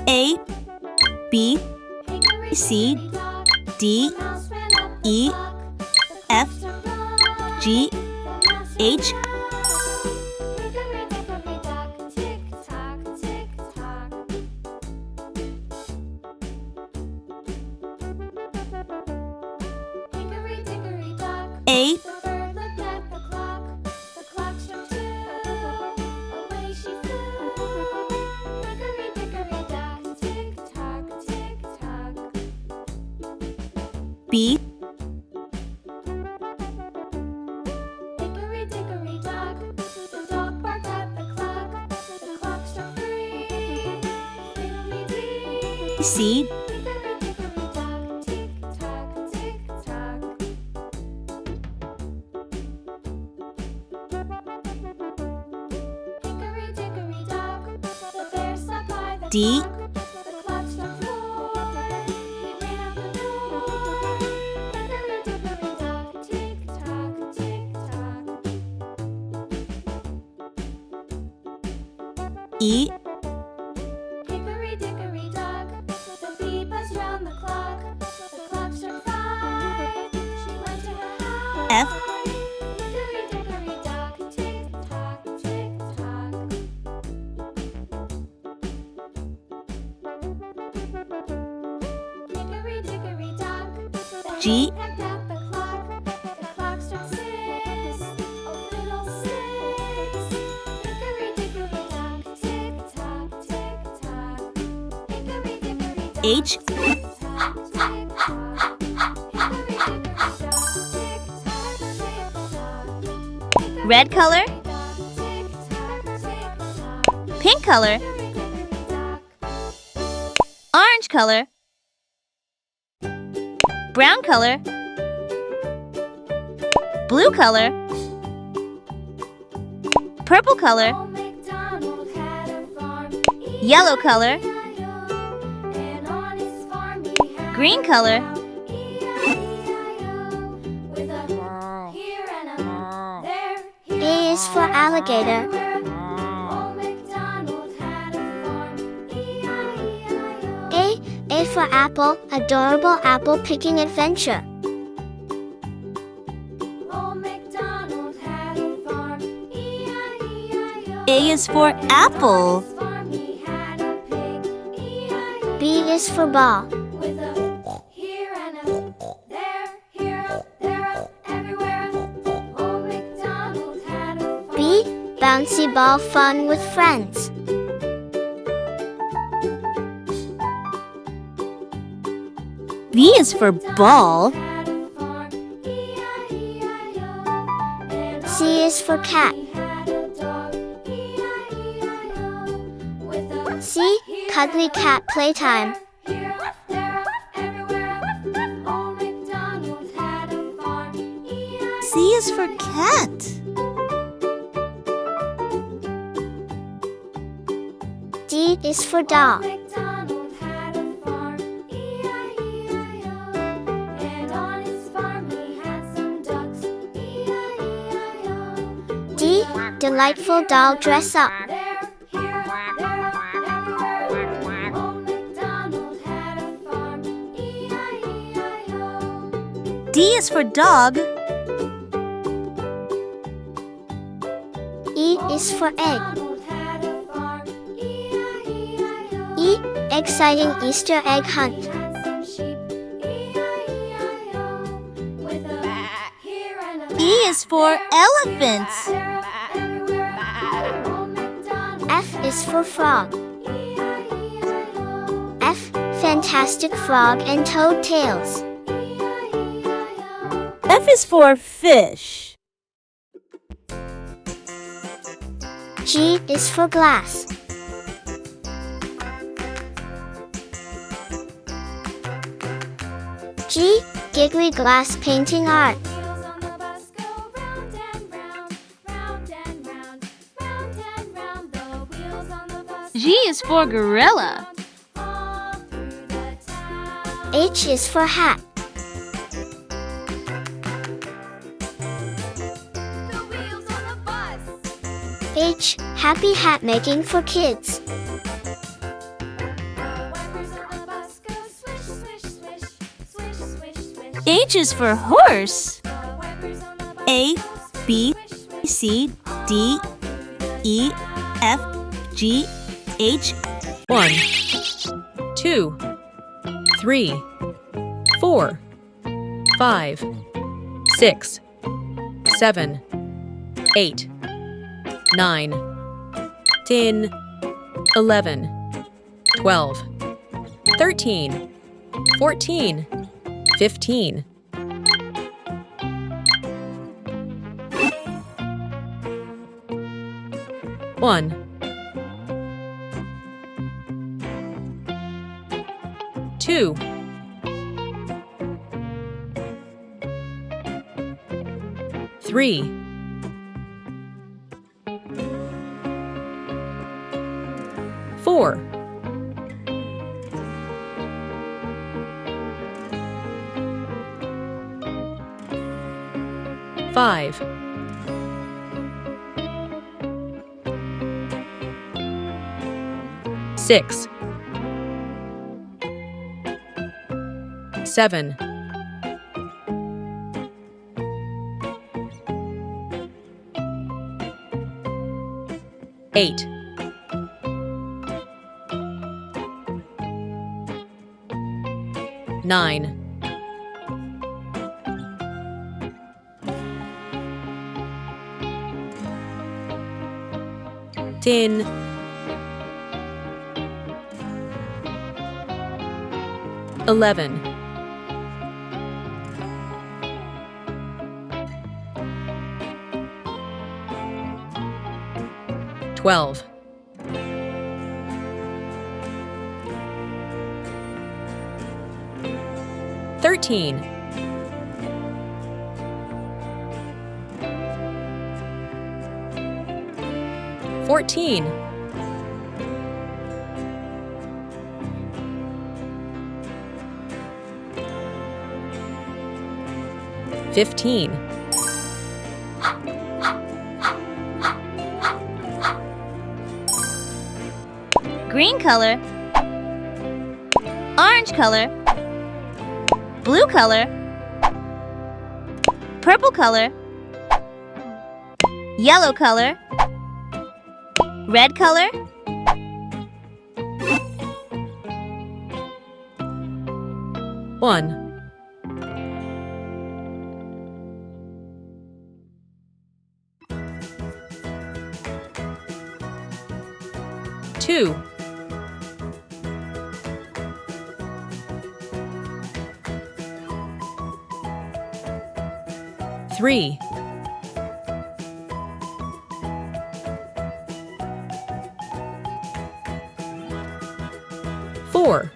A, B, C, D, E, F, G, H, A, B, Hickory dickory dock, the dog barked at the clock. The clock struck 3. Fiddly-dee. C, Hickory dickory dock, tick tock, tick tock. Hickory dickory dock, the bear sat by the D, clock. The clock struck 4. He ran out the door. Hickory dickory dock, tick tock, tick tock. E, Hickory dickory dock, the bee buzzed round the clock. The clock struck 5. She went to her house. F, Hickory dickory dock, tick tock, tick tock. Hickory dickory dock, the G, hen pecked at the clock. The clock struck 6. Oh fiddle-sticks. Hickory dickory dock, tick tock, tick tock. Hickory dickory dock, H, tick tock, tick tock. Hickory dickory dock, tick tock, tick tock. red color, Tick tock, tick tock. pink color, Hickory dickory dock. orange color, brown color, blue color, purple color, Old MacDonald had a farm. yellow color, E-I-E-I-O. And on his farm he had green color, E-I-E-I-O. With a here and a there, here A is for alligator. everywhere. Old MacDonald had a farm. E-I-E-I-O. A for apple, adorable apple picking adventure. Old MacDonald had a farm. E-I-E-I-O. A is for apple, On his farm he had a pig. E-I-E-I-O. B is for ball. With a here and a there, here up, there up, everywhere. Old MacDonald had a farm. B, bouncy ball fun with friends. B is for ball, Had a farm. E-I-E-I-O. And C is for cat. he had a dog. E-I-E-I-O. With a C, cuddly cat playtime. here up, there up, everywhere. Old MacDonald had a farm. E-I-E-I-O. C is for cat, D is for dog. MacDonald had a farm. E-I-E-I-O. And on his farm he had some ducks. E-I-E-I-O. D, delightful doll dress up. There, here, there, everywhere. Old MacDonald had a farm. E-I-E-I-O. D is for dog, E is for egg. MacDonald had a farm. E-I-E-I-O. E, exciting Easter egg hunt. He had some sheep. E-I-E-I-O. With a here and a E is for elephants, there, everywhere. Old MacDonald F is for frog. E-I-E-I-O. F, fantastic frog and toad tails. E-I-E-I-O. F is for fish, G is for glass. G, giggly glass painting art. Wheels on the bus go round and round, round and round, round and round. The wheels on the bus G is for gorilla, all through the town. H is for hat. The wheels on the bus H, Happy hat making for kids. The wipers on the bus go swish, swish, swish, swish, swish, swish. H is for horse. The wipers on the bus A, go B, swish, swish, C, D, E, F, G, H. 1, 2, 3, 4, 5, 6, 7, 8, 9, 10, 11, 12, 13, 14, 15. 1, 2, 3, 4, 5, 6, 7, 8, 9, 10, 11, 12, 13, 14, 15, Green color. Orange color. Blue color. Purple color. Yellow color. Red color. One, 2, 3, 4,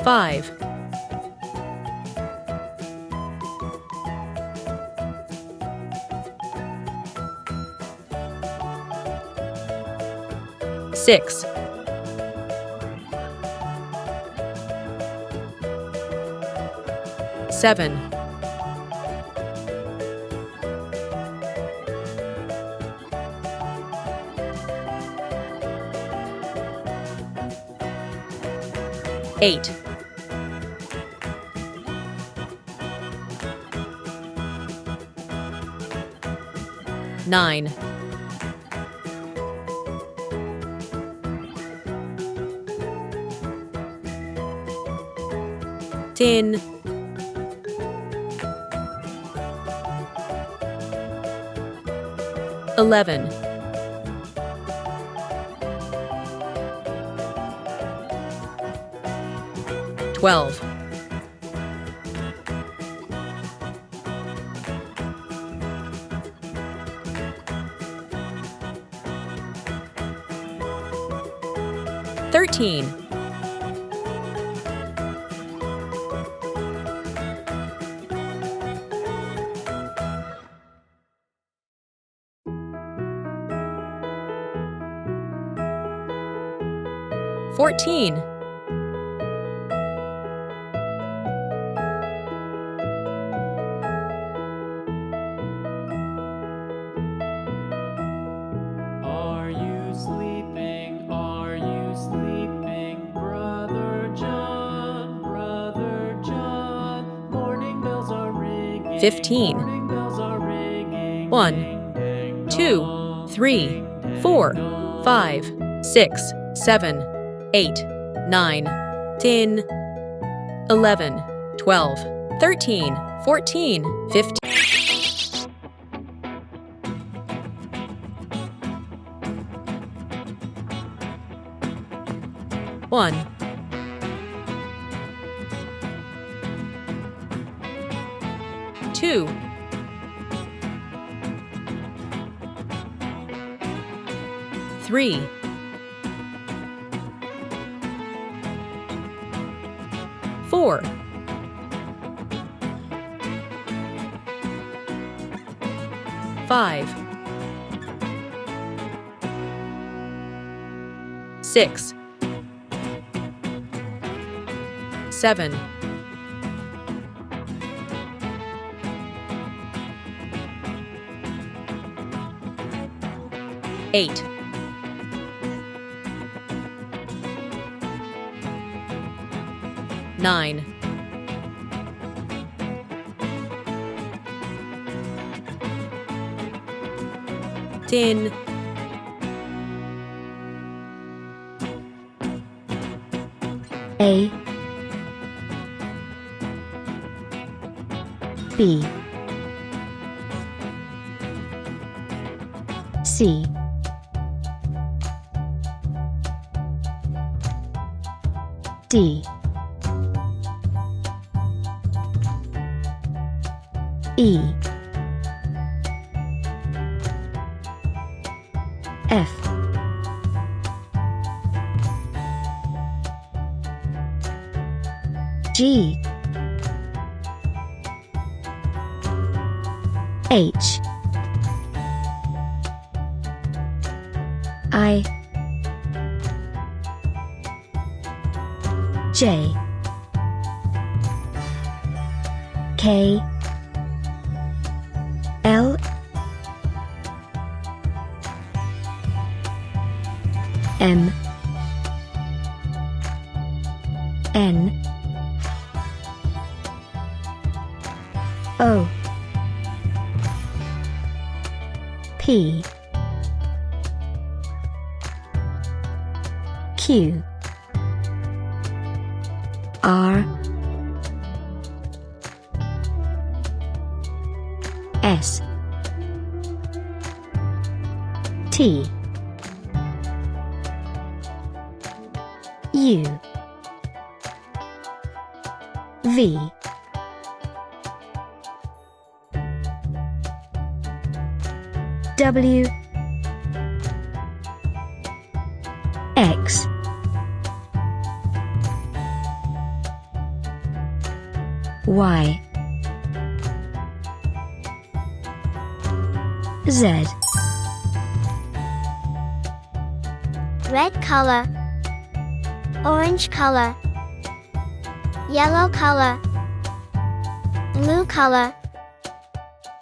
5, 6, 7, 8, 9, 10, 11, 12, 13, 14, 15. 1, 2, 3, 4, 5, 6, 7, 8, 9, 10, 11, 12, 13, 14, 15. 1, 2, 3, 4, 5, 6, 7, 8, 9, 10, A B C D E F G H I J K L M N O P Q R S T U V W X Y Z. Red color, orange color, yellow color, blue color,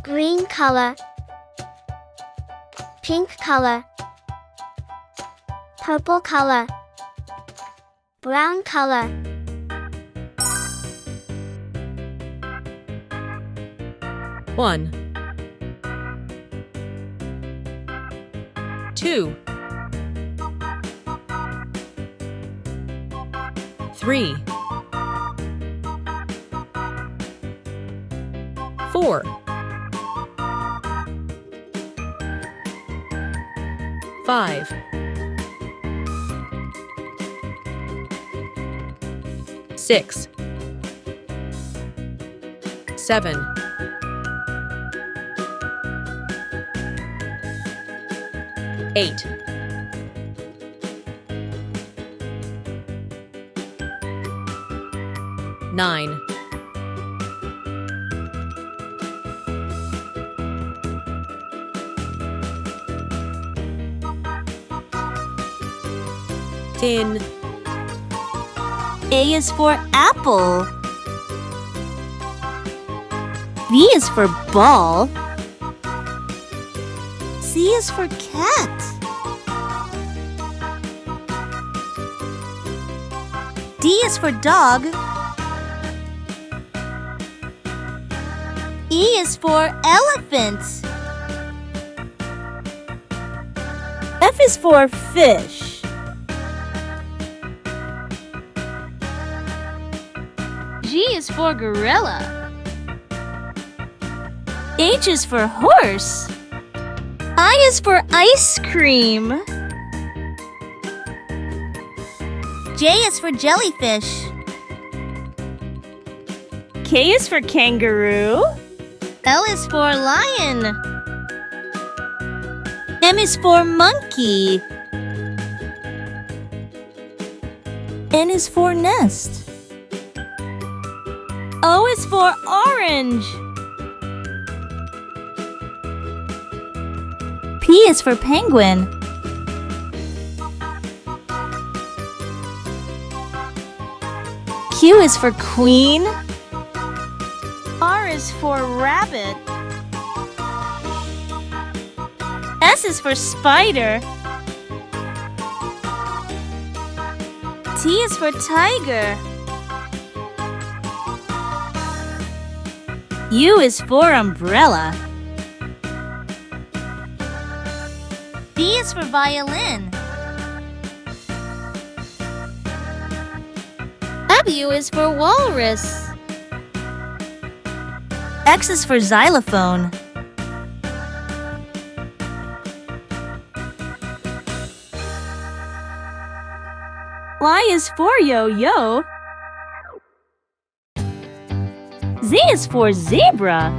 green color, pink color, purple color, brown color. One, 2, 3, 4, 5, 6, 7, 8, 9, 10. A is for apple. B is for ball. C is for cat. D is for dog. E is for elephant. F is for fish. G is for gorilla. H is for horse. I is for ice cream. J is for jellyfish. K is for kangaroo. L is for lion. M is for monkey. N is for nest. O is for orange. P is for penguin. Q is for queen. R is for rabbit. S is for spider. T is for tiger. U is for umbrella. V is for violin. W is for walrus. X is for xylophone. Y is for yo-yo. Z is for zebra.